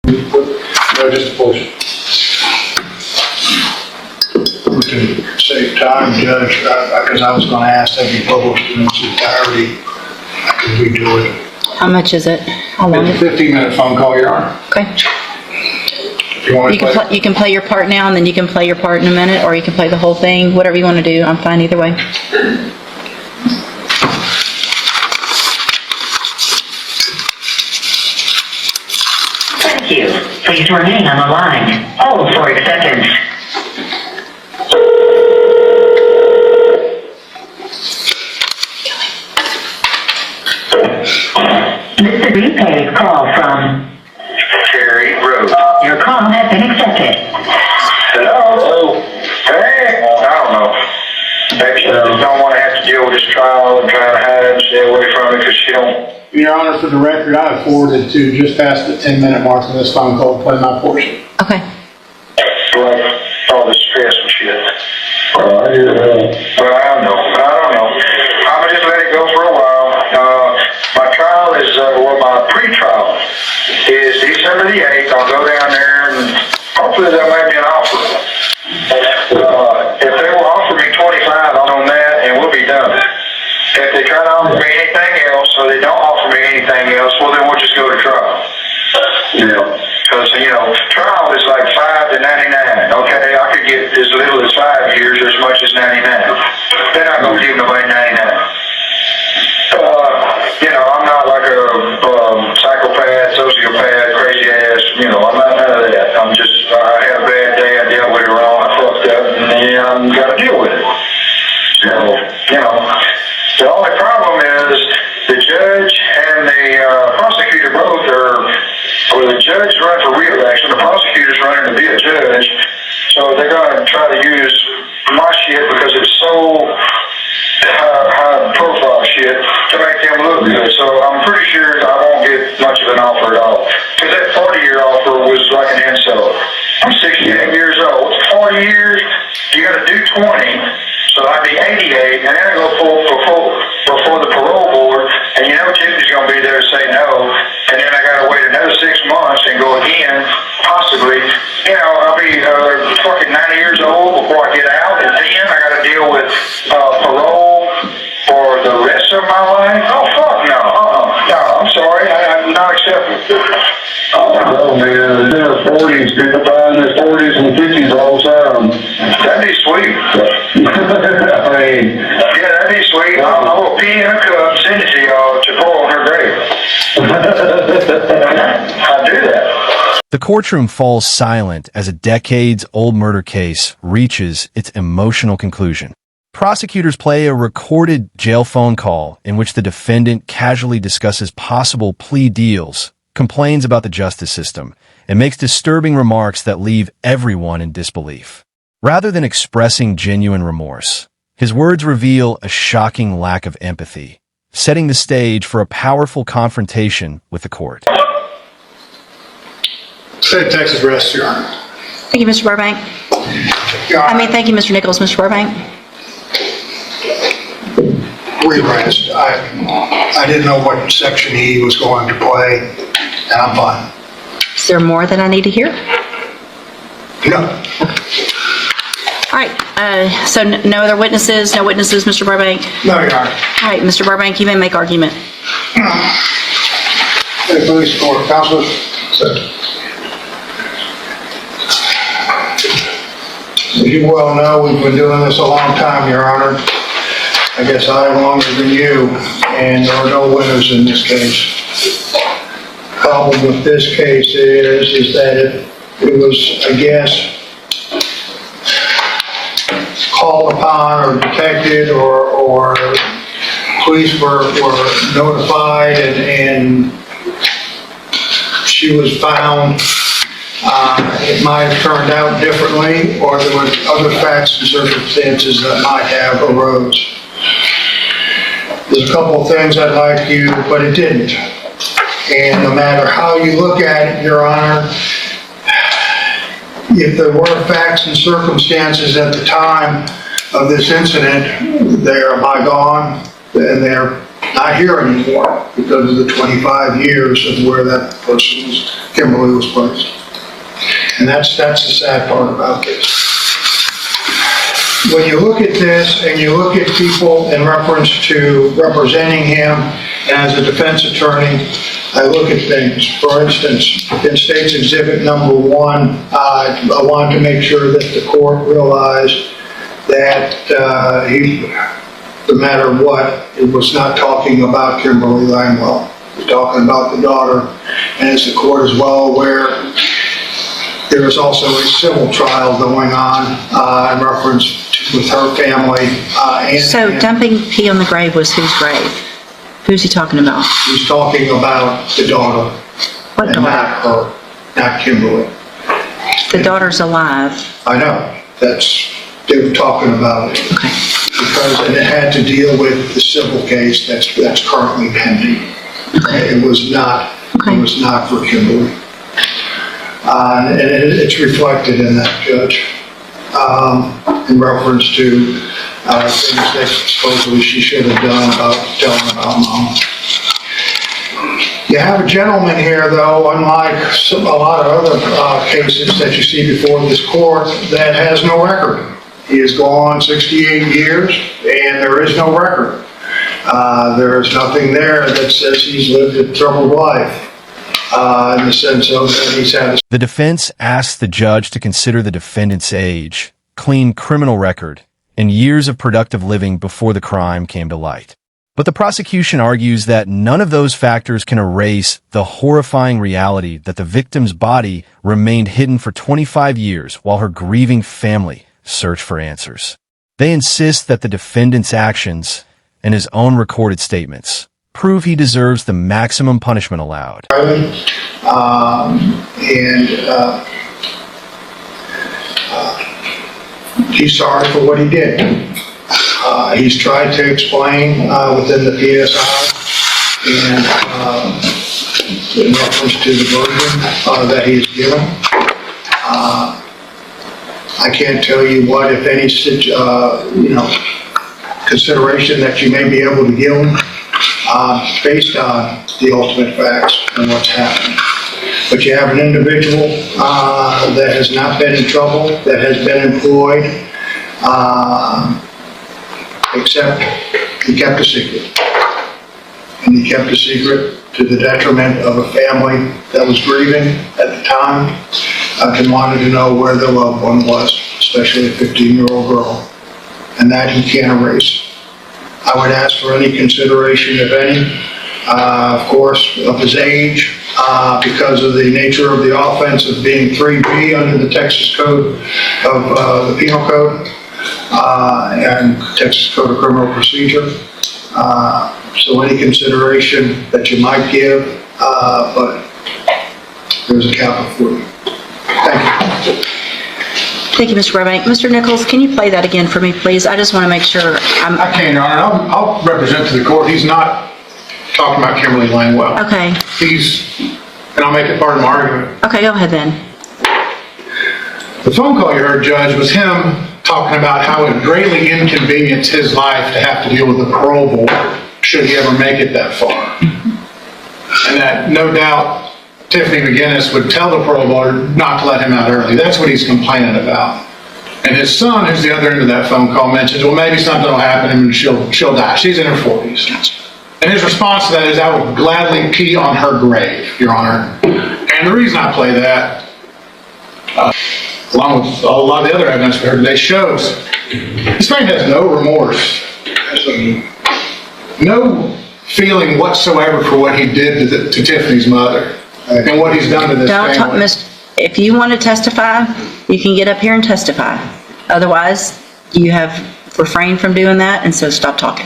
No, just a portion. We can save time, Judge, because I was going to ask that be published in its entirety. Could we do it? How much is it? How long? It's a 15-minute phone call, Your Honor. Okay. You want me to play? You can play your part now, and then you can play your part in a minute, or you can play the whole thing. Whatever you want to do, I'm fine either way. Thank you. Please remain on the line. Hold for acceptance. This is a repaid call from Cherry Road. your call has been accepted. Hello? Hey? I don't know. Maybe she just don't want to have to deal with this trial and trying to hide it and stay away from it because she don't. Your Honor, for the record, I have forwarded to just past the 10-minute mark on this phone call to play my portion. Okay. Like all this stress and shit. Well, I don't know. I'm gonna just let it go for a while. My trial is, my pre-trial is December the 8th. I'll go down there and hopefully they'll make me an offer. If they will offer me 25 on that, and we'll be done. If they try to offer me anything else, or they don't offer me anything else, well then we'll just go to trial. Yeah. Because, trial is like 5 to 99, okay? I could get as little as 5 years or as much as 99. They're not going to give nobody 99. I'm not like a psychopath, sociopath, crazy ass, I'm not none of that. I had a bad day, I dealt with it wrong, I fucked up, and then I'm got to deal with it. So, the only problem is the judge and the prosecutor both the judge is running for re-election, the prosecutor's running to be a judge, so they're going to try to use my shit because it's so high profile shit to make them look good. So I'm pretty sure I won't get much of an offer at all. Because that 40-year offer was like an insult. I'm 68 years old. 40 years, you got to do 20, so I'd be 88, and then I go before the parole board, and Tiffany's going to be there to say no, and then I got to wait another 6 months and go again, possibly. I'll be fucking 90 years old before I get out, and then I got to deal with parole for the rest of my life. Oh, fuck no. No, I'm sorry. I'm not accepting. Oh man, in their 40s, people die in their 40s and 50s all the time. That'd be sweet. Yeah, that'd be sweet. I'll pee in a cup, send it to y'all to pour on her grave. I'll do that. The courtroom falls silent as a decades-old murder case reaches its emotional conclusion. Prosecutors play a recorded jail phone call in which the defendant casually discusses possible plea deals, complains about the justice system, and makes disturbing remarks that leave everyone in disbelief. Rather than expressing genuine remorse, his words reveal a shocking lack of empathy, setting the stage for a powerful confrontation with the court. State of Texas rest, Your Honor. Thank you, Mr. Burbank. Thank you, Mr. Nichols. Mr. Burbank. Re-rest. I didn't know what section he was going to play, and I'm fine. Is there more that I need to hear? No. All right. So no other witnesses? No witnesses, Mr. Burbank? No, Your Honor. All right, Mr. Burbank, you may make argument. Hey, police court, counselor. As you well know, we've been doing this a long time, Your Honor. I guess I longer than you, and there are no winners in this case. Problem with this case is that it was, I guess, called upon or detected or police were notified and she was found. It might have turned out differently, or there were other facts and circumstances that might have arose. There's a couple of things I'd like to, but it didn't. And no matter how you look at it, Your Honor, if there were facts and circumstances at the time of this incident, they're bygone and they're not here anymore because of the 25 years of where that Kimberly was placed. And that's the sad part about this. When you look at this and you look at people in reference to representing him as a defense attorney, I look at things. For instance, in State's Exhibit number 1, I wanted to make sure that the court realized that no matter what, it was not talking about Kimberly Langwell. It was talking about the daughter. And as the court is well aware, there is also a civil trial going on in reference with her family. So dumping pee on the grave was whose grave? Who's he talking about? He's talking about the daughter. What and daughter? not her, not Kimberly. The daughter's alive. I know, they were talking about it. Okay. And it had to deal with the civil case that's currently pending. Okay. It was not for Kimberly. And it's reflected in that, Judge, in reference to things that supposedly she should have done about telling about Mom. You have a gentleman here, though, unlike a lot of other cases that you see before this court, that has no record. He has gone 68 years, and there is no record. There is nothing there that says he's lived a troubled life. In the sense of that he's had. The defense asked the judge to consider the defendant's age, clean criminal record, and years of productive living before the crime came to light. But the prosecution argues that none of those factors can erase the horrifying reality that the victim's body remained hidden for 25 years while her grieving family searched for answers. They insist that the defendant's actions and his own recorded statements prove he deserves the maximum punishment allowed. He's sorry for what he did. He's tried to explain within the PSI and in reference to the version that he's given. I can't tell you what, if any, consideration that you may be able to give him. Based on the ultimate facts and what's happened. But you have an individual that has not been in trouble, that has been employed, except he kept a secret. And he kept a secret to the detriment of a family that was grieving at the time and wanted to know where their loved one was, especially a 15-year-old girl, and that he can't erase. I would ask for any consideration, if any, of course, of his age, because of the nature of the offense of being 3B under the Texas Code of the Penal Code and Texas Code of Criminal Procedure. So any consideration that you might give, but there's a cap of 40. Thank you. Thank you, Mr. Burbank. Mr. Nichols, can you play that again for me, please? I just want to make sure I can, Your Honor. I'll represent to the court. He's not talking about Kimberly Langwell. Okay. And I'll make it part of my argument. Okay, go ahead then. The phone call you heard, Judge, was him talking about how it greatly inconvenienced his life to have to deal with the parole board should he ever make it that far. And that, no doubt, Tiffany McGinnis would tell the parole board not to let him out early. That's what he's complaining about. And his son, who's the other end of that phone call, mentions, well, maybe something will happen and she'll die. She's in her 40s. And his response to that is, I would gladly pee on her grave, Your Honor. And the reason I play that, along with a lot of the other evidence we heard today, shows this man has no remorse, no feeling whatsoever for what he did to Tiffany's mother. And what he's done to this family. If you want to testify, you can get up here and testify. Otherwise, you have refrained from doing that, and so stop talking.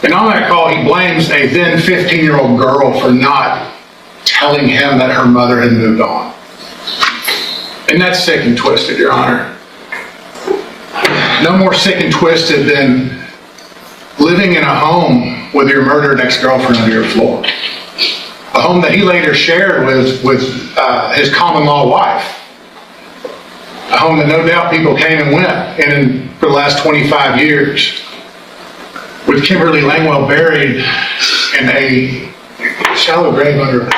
And on that call, he blames a then 15-year-old girl for not telling him that her mother had moved on. And that's sick and twisted, Your Honor. No more sick and twisted than living in a home with your murdered ex-girlfriend under your floor. A home that he later shared with his common-law wife. A home that no doubt people came and went in for the last 25 years. With Kimberly Langwell buried in a shallow grave under her.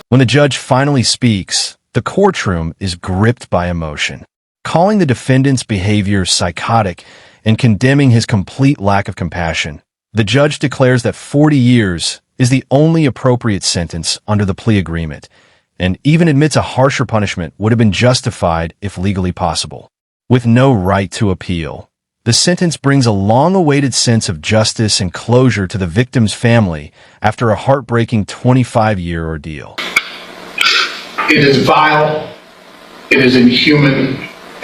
When the judge finally speaks, the courtroom is gripped by emotion, calling the defendant's behavior psychotic and condemning his complete lack of compassion. The judge declares that 40 years is the only appropriate sentence under the plea agreement, and even admits a harsher punishment would have been justified if legally possible. With no right to appeal, the sentence brings a long-awaited sense of justice and closure to the victim's family after a heartbreaking 25-year ordeal. It is vile, it is inhuman,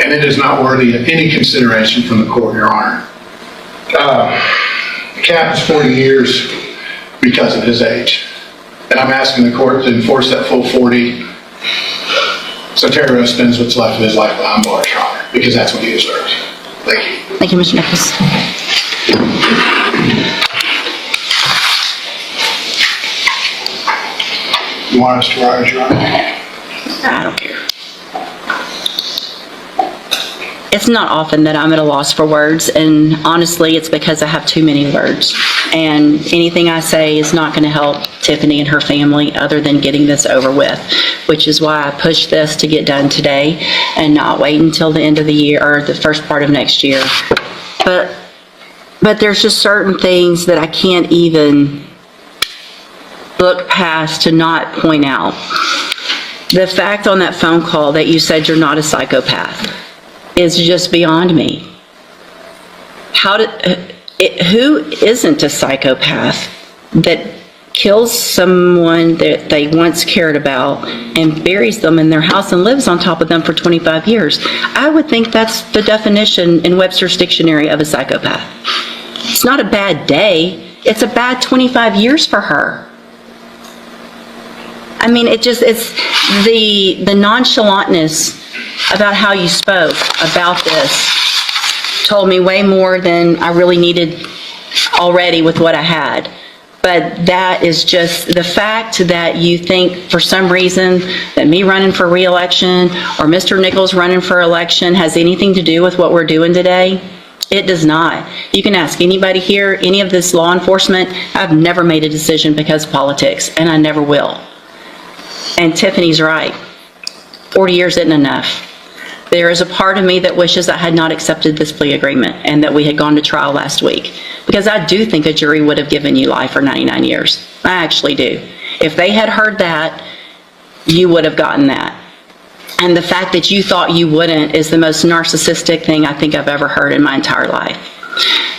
and it is not worthy of any consideration from the court, Your Honor. Cap is 40 years because of his age, and I'm asking the court to enforce that full 40 so Terry Rose spends what's left of his life behind bars, Your Honor, because that's what he deserves. Thank you. Thank you, Mr. Nichols. You want us to rise, Your Honor? I don't care. It's not often that I'm at a loss for words, and honestly, it's because I have too many words. And anything I say is not going to help Tiffany and her family other than getting this over with, which is why I pushed this to get done today and not wait until the end of the year or the first part of next year. But there's just certain things that I can't even look past to not point out. The fact on that phone call that you said you're not a psychopath is just beyond me. Who isn't a psychopath that kills someone that they once cared about and buries them in their house and lives on top of them for 25 years? I would think that's the definition in Webster's dictionary of a psychopath. It's not a bad day. It's a bad 25 years for her. I mean, it's the nonchalantness about how you spoke about this told me way more than I really needed already with what I had. But that is just the fact that you think for some reason that me running for re-election or Mr. Nichols running for election has anything to do with what we're doing today. It does not. You can ask anybody here, any of this law enforcement. I've never made a decision because of politics, and I never will. And Tiffany's right. 40 years isn't enough. There is a part of me that wishes I had not accepted this plea agreement and that we had gone to trial last week. Because I do think a jury would have given you life for 99 years. I actually do. If they had heard that, you would have gotten that. And the fact that you thought you wouldn't is the most narcissistic thing I think I've ever heard in my entire life.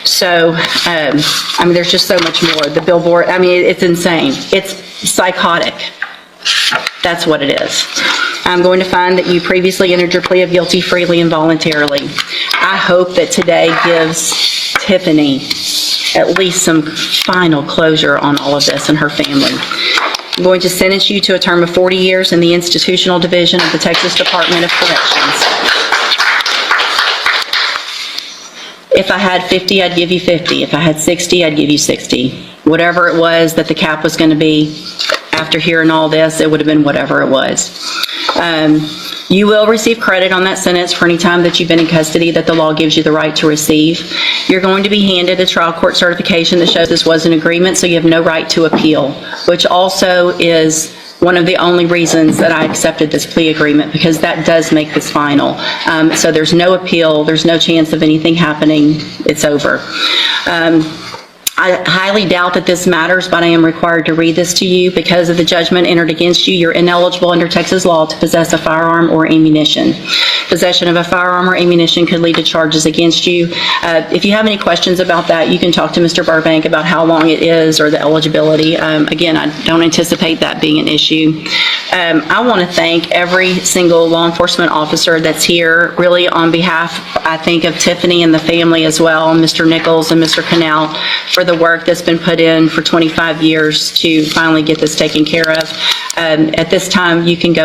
So, I mean, there's just so much more. The billboard, I mean, it's insane. It's psychotic. That's what it is. I'm going to find that you previously entered your plea of guilty freely and voluntarily. I hope that today gives Tiffany at least some final closure on all of this and her family. I'm going to sentence you to a term of 40 years in the institutional division of the Texas Department of Corrections. If I had 50, I'd give you 50. If I had 60, I'd give you 60. Whatever it was that the cap was going to be, after hearing all this, it would have been whatever it was. You will receive credit on that sentence for any time that you've been in custody that the law gives you the right to receive. You're going to be handed a trial court certification that shows this was an agreement, so you have no right to appeal, which also is one of the only reasons that I accepted this plea agreement, because that does make this final. So there's no appeal, there's no chance of anything happening, it's over. I highly doubt that this matters, but I am required to read this to you. Because of the judgment entered against you, you're ineligible under Texas law to possess a firearm or ammunition. Possession of a firearm or ammunition could lead to charges against you. If you have any questions about that, you can talk to Mr. Burbank about how long it is or the eligibility. Again, I don't anticipate that being an issue. I want to thank every single law enforcement officer that's here, really on behalf, I think, of Tiffany and the family as well, Mr. Nichols and Mr. Canal, for the work that's been put in for 25 years to finally get this taken care of. At this time, you can go.